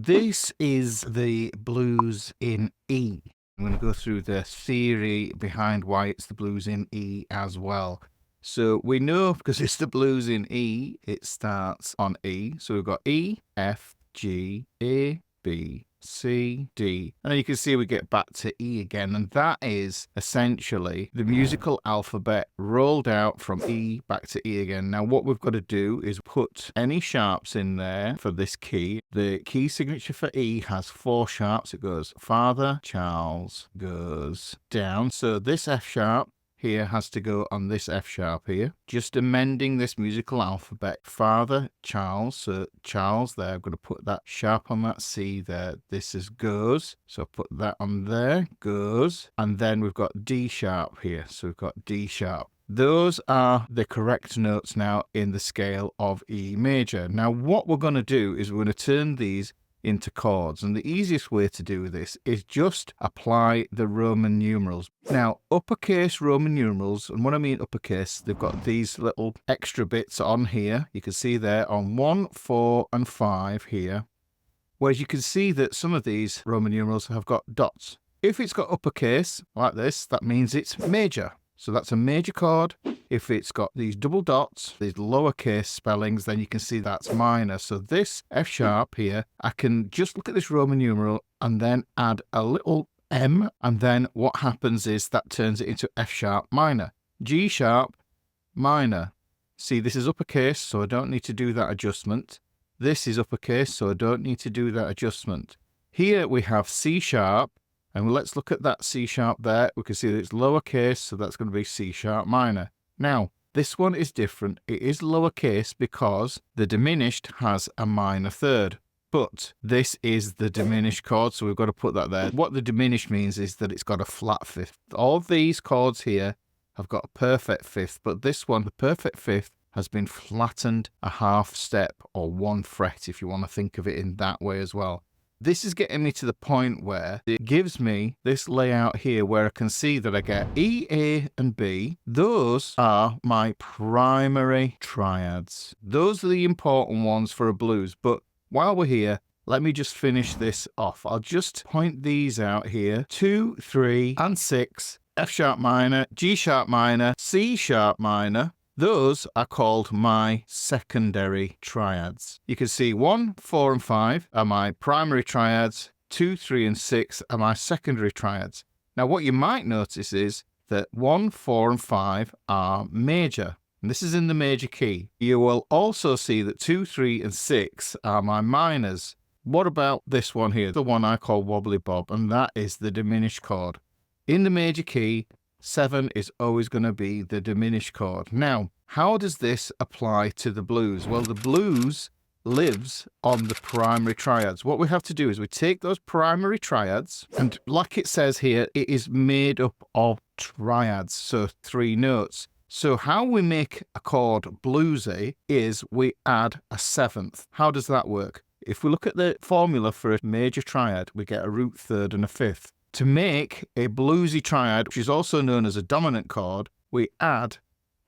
This is the blues in E. I'm going to go through the theory behind why it's the blues in E as well. So we know because it's the blues in E, it starts on E. So we've got E, F, G, A, B, C, D. And then you can see we get back to E again. And that is essentially the musical alphabet rolled out from E back to E again. Now what we've got to do is put any sharps in there for this key. The key signature for E has 4 sharps. It goes Father, Charles, goes down. So this F sharp here has to go on this F sharp here. Just amending this musical alphabet. Father, Charles, so Charles there. I'm going to put that sharp on that C there. This is goes. So put that on there, goes. And then we've got D sharp here. So we've got D sharp. Those are the correct notes now in the scale of E major. Now what we're going to do is we're going to turn these into chords, and the easiest way to do this is just apply the Roman numerals. Now uppercase Roman numerals, and when I mean uppercase, they've got these little extra bits on here. You can see there on 1, 4 and 5 here, whereas you can see that some of these Roman numerals have got dots. If it's got uppercase like this, that means it's major. So that's a major chord. If it's got these double dots, these lowercase spellings, then you can see that's minor. So this F sharp here, I can just look at this Roman numeral and then add a little M, and then what happens is that turns it into F sharp minor. G sharp minor. See, this is uppercase, so I don't need to do that adjustment. This is uppercase, so I don't need to do that adjustment. Here we have C sharp. And let's look at that C sharp there. We can see that it's lowercase, so that's going to be C sharp minor. Now, this one is different. It is lowercase because the diminished has a minor third. But this is the diminished chord, so we've got to put that there. What the diminished means is that it's got a flat fifth. All of these chords here have got a perfect fifth, but this one, the perfect fifth, has been flattened a half step or 1 fret, if you want to think of it in that way as well. This is getting me to the point where it gives me this layout here where I can see that I get E, A, and B. Those are my primary triads. Those are the important ones for a blues. But while we're here, let me just finish this off. I'll just point these out here. 2, 3, and 6. F sharp minor, G sharp minor, C sharp minor. Those are called my secondary triads. You can see 1, 4 and 5 are my primary triads. 2, 3 and 6 are my secondary triads. Now what you might notice is that 1, 4 and 5 are major. And this is in the major key. You will also see that 2, 3 and 6 are my minors. What about this one here? The one I call Wobbly Bob, and that is the diminished chord. In the major key, 7 is always going to be the diminished chord. Now, how does this apply to the blues? Well, the blues lives on the primary triads. What we have to do is we take those primary triads, and like it says here, it is made up of triads, so 3 notes. So how we make a chord bluesy is we add a 7th. How does that work? If we look at the formula for a major triad, we get a root third and a 5th. To make a bluesy triad, which is also known as a dominant chord, we add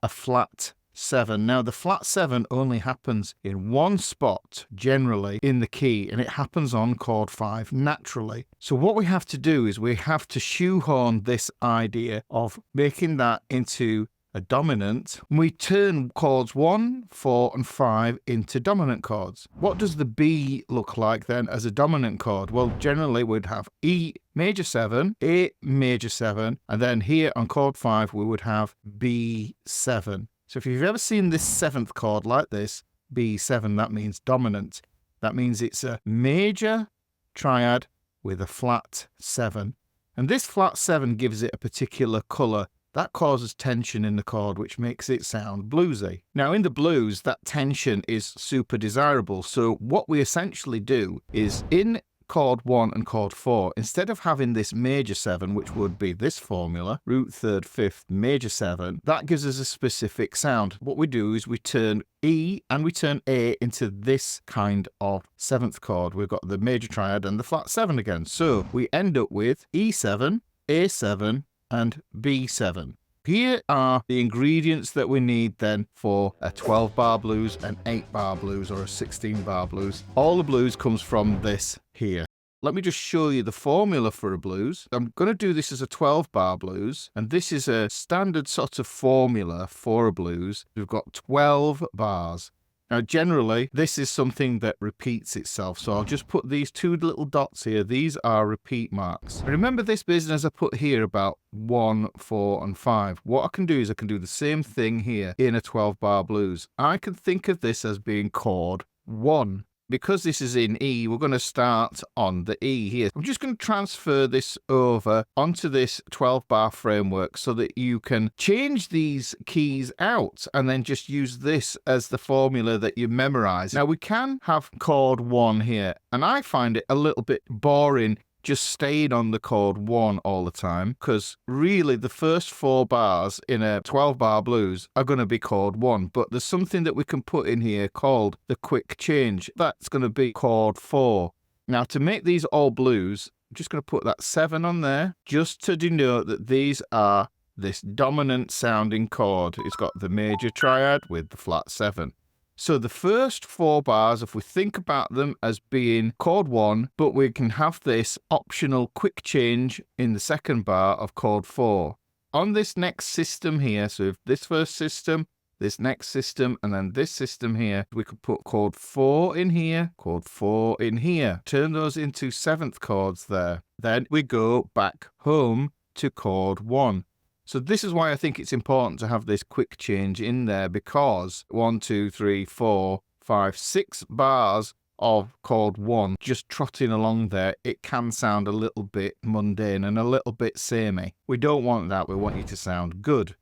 a flat 7. Now, the flat 7 only happens in one spot, generally, in the key, and it happens on chord 5 naturally. So what we have to do is we have to shoehorn this idea of making that into a dominant. We turn chords 1, 4 and 5 into dominant chords. What does the B look like then as a dominant chord? Well, generally we'd have E major 7, A major 7, and then here on chord 5 we would have B7. So if you've ever seen this 7th chord like this, B7, that means dominant. That means it's a major triad with a flat 7. And this flat 7 gives it a particular colour. That causes tension in the chord, which makes it sound bluesy. Now, in the blues, that tension is super desirable. So what we essentially do is in chord 1 and chord 4, instead of having this major 7, which would be this formula, root third, 5th, major 7, that gives us a specific sound. What we do is we turn E and we turn A into this kind of 7th chord. We've got the major triad and the flat 7 again. So we end up with E7, A7, and B7. Here are the ingredients that we need then for a 12 bar blues, an 8 bar blues, or a 16 bar blues. All the blues comes from this here. Let me just show you the formula for a blues. I'm going to do this as a 12 bar blues, and this is a standard sort of formula for a blues. We've got 12 bars. Now, generally, this is something that repeats itself. So I'll just put these two little dots here. These are repeat marks. Remember this business I put here about 1, 4, and 5. What I can do is I can do the same thing here in a 12 bar blues. I can think of this as being chord 1. Because this is in E, we're going to start on the E here. I'm just going to transfer this over onto this 12 bar framework so that you can change these keys out and then just use this as the formula that you memorize. Now we can have chord 1 here, and I find it a little bit boring just staying on the chord 1 all the time, because really the first 4 bars in a 12 bar blues are going to be chord 1, but there's something that we can put in here called the quick change. That's going to be chord 4. Now to make these all blues, I'm just going to put that 7 on there just to denote that these are this dominant sounding chord. It's got the major triad with the flat 7. So the first 4 bars, if we think about them as being chord 1, but we can have this optional quick change in the second bar of chord 4. On this next system here, so if this first system, this next system, and then this system here, we could put chord 4 in here, chord 4 in here. Turn those into 7th chords there. Then we go back home to chord 1. So this is why I think it's important to have this quick change in there, because 1, 2, 3, 4, 5, 6 bars of chord 1 just trotting along there, it can sound a little bit mundane and a little bit samey. We don't want that. We want you to sound good.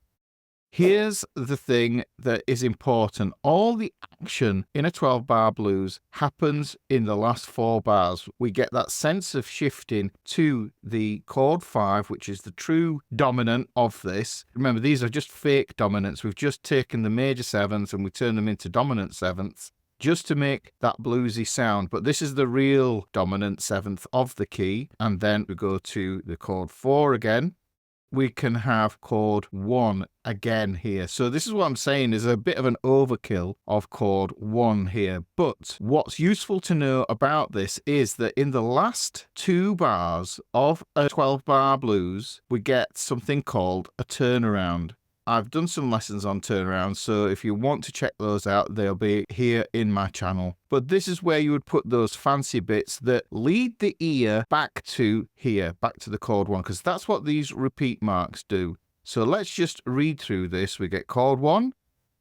Here's the thing that is important. All the action in a 12 bar blues happens in the last 4 bars. We get that sense of shifting to the chord 5, which is the true dominant of this. Remember, these are just fake dominants. We've just taken the major 7ths and we turn them into dominant 7ths just to make that bluesy sound. But this is the real dominant 7th of the key. And then we go to the chord 4 again. We can have chord 1 again here. So this is what I'm saying is a bit of an overkill of chord 1 here. But what's useful to know about this is that in the last 2 bars of a 12 bar blues, we get something called a turnaround. I've done some lessons on turnarounds, so if you want to check those out, they'll be here in my channel. But this is where you would put those fancy bits that lead the ear back to here, back to the chord 1, because that's what these repeat marks do. So let's just read through this. We get chord 1,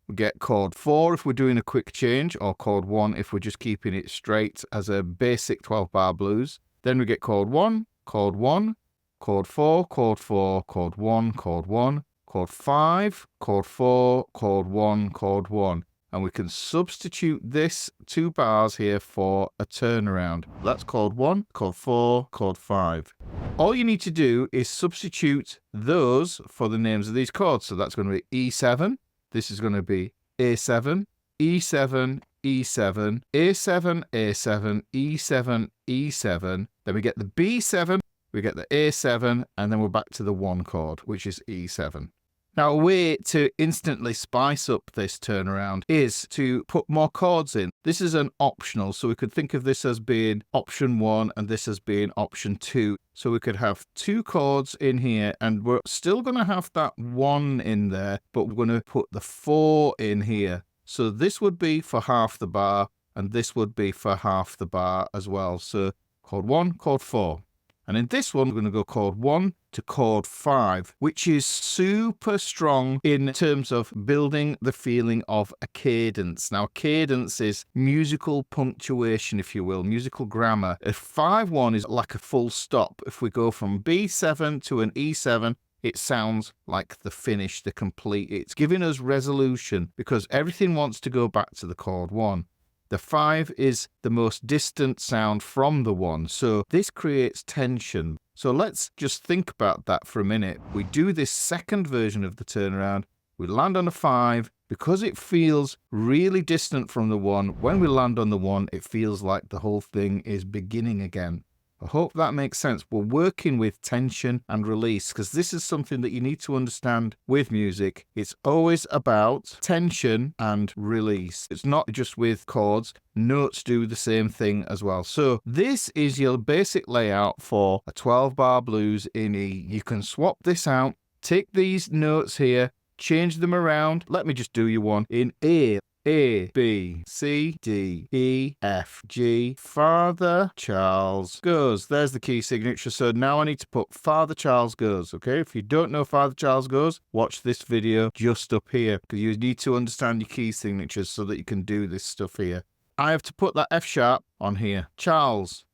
we get chord 4 if we're doing a quick change, or chord 1 if we're just keeping it straight as a basic 12 bar blues. Then we get chord 1, chord 1, chord 4, chord 4, chord 1, chord 1. Chord 5, chord 4, chord 1, chord 1. And we can substitute this 2 bars here for a turnaround. That's chord 1, chord 4, chord 5. All you need to do is substitute those for the names of these chords. So that's going to be E7. This is going to be A7, E7, E7, A7, A7, E7, E7. Then we get the B7, we get the A7, and then we're back to the 1 chord, which is E7. Now, a way to instantly spice up this turnaround is to put more chords in. This is an optional, so we could think of this as being option 1 and this as being option 2. So we could have 2 chords in here, and we're still going to have that 1 in there, but we're going to put the 4 in here. So this would be for half the bar, and this would be for half the bar as well. So chord 1, chord 4. And in this one, we're going to go chord 1 to chord 5, which is super strong in terms of building the feeling of a cadence. Now, cadence is musical punctuation, if you will, musical grammar. A 5-1 is like a full stop. If we go from B7 to an E7, it sounds like the finish, the complete. It's giving us resolution because everything wants to go back to the chord 1. The 5 is the most distant sound from the 1, so this creates tension. So let's just think about that for a minute. We do this second version of the turnaround, we land on a 5. Because it feels really distant from the 1, when we land on the 1, it feels like the whole thing is beginning again. I hope that makes sense. We're working with tension and release because this is something that you need to understand with music. It's always about tension and release. It's not just with chords. Notes do the same thing as well. So this is your basic layout for a 12-bar blues in E. You can swap this out, take these notes here, change them around. Let me just do you one in A. A, B, C, D, E, F, G, Father Charles goes. There's the key signature. So now I need to put Father Charles goes, okay? If you don't know Father Charles goes, watch this video just up here because you need to understand your key signatures so that you can do this stuff here. I have to put that F sharp on here. Charles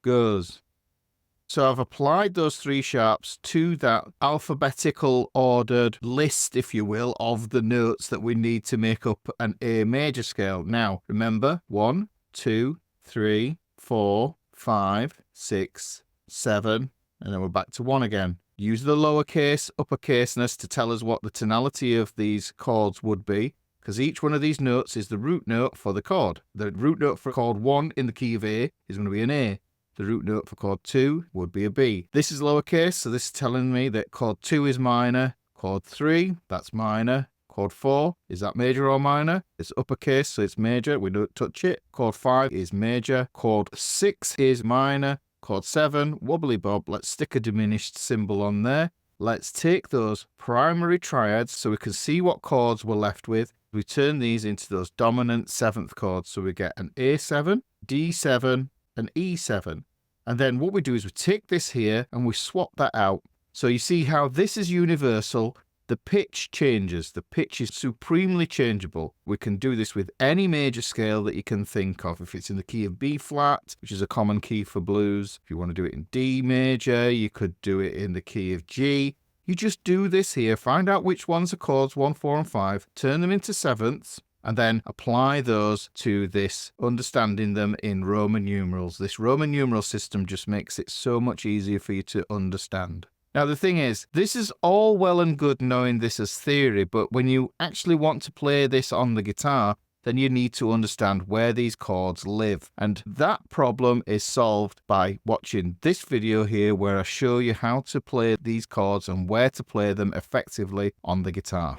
goes. So I've applied those 3 sharps to that alphabetical ordered list, if you will, of the notes that we need to make up an A major scale. Now, remember, 1, 2, 3, 4, 5, 6, 7, and then we're back to 1 again. Use the lowercase, uppercaseness to tell us what the tonality of these chords would be, because each one of these notes is the root note for the chord. The root note for chord 1 in the key of A is going to be an A. The root note for chord 2 would be a B. This is lowercase, so this is telling me that chord 2 is minor. Chord 3, that's minor. Chord 4, is that major or minor? It's uppercase, so it's major. We don't touch it. Chord 5 is major. Chord 6 is minor. Chord 7, wobbly bob. Let's stick a diminished symbol on there. Let's take those primary triads so we can see what chords we're left with. We turn these into those dominant 7th chords. So we get an A7, D7, and E7. And then what we do is we take this here and we swap that out. So you see how this is universal. The pitch changes. The pitch is supremely changeable. We can do this with any major scale that you can think of. If it's in the key of B flat, which is a common key for blues. If you want to do it in D major, you could do it in the key of G. You just do this here. Find out which ones are chords 1, 4, and 5. Turn them into 7ths. And then apply those to this, understanding them in Roman numerals. This Roman numeral system just makes it so much easier for you to understand. Now, the thing is, this is all well and good knowing this as theory, but when you actually want to play this on the guitar, then you need to understand where these chords live. And that problem is solved by watching this video here where I show you how to play these chords and where to play them effectively on the guitar.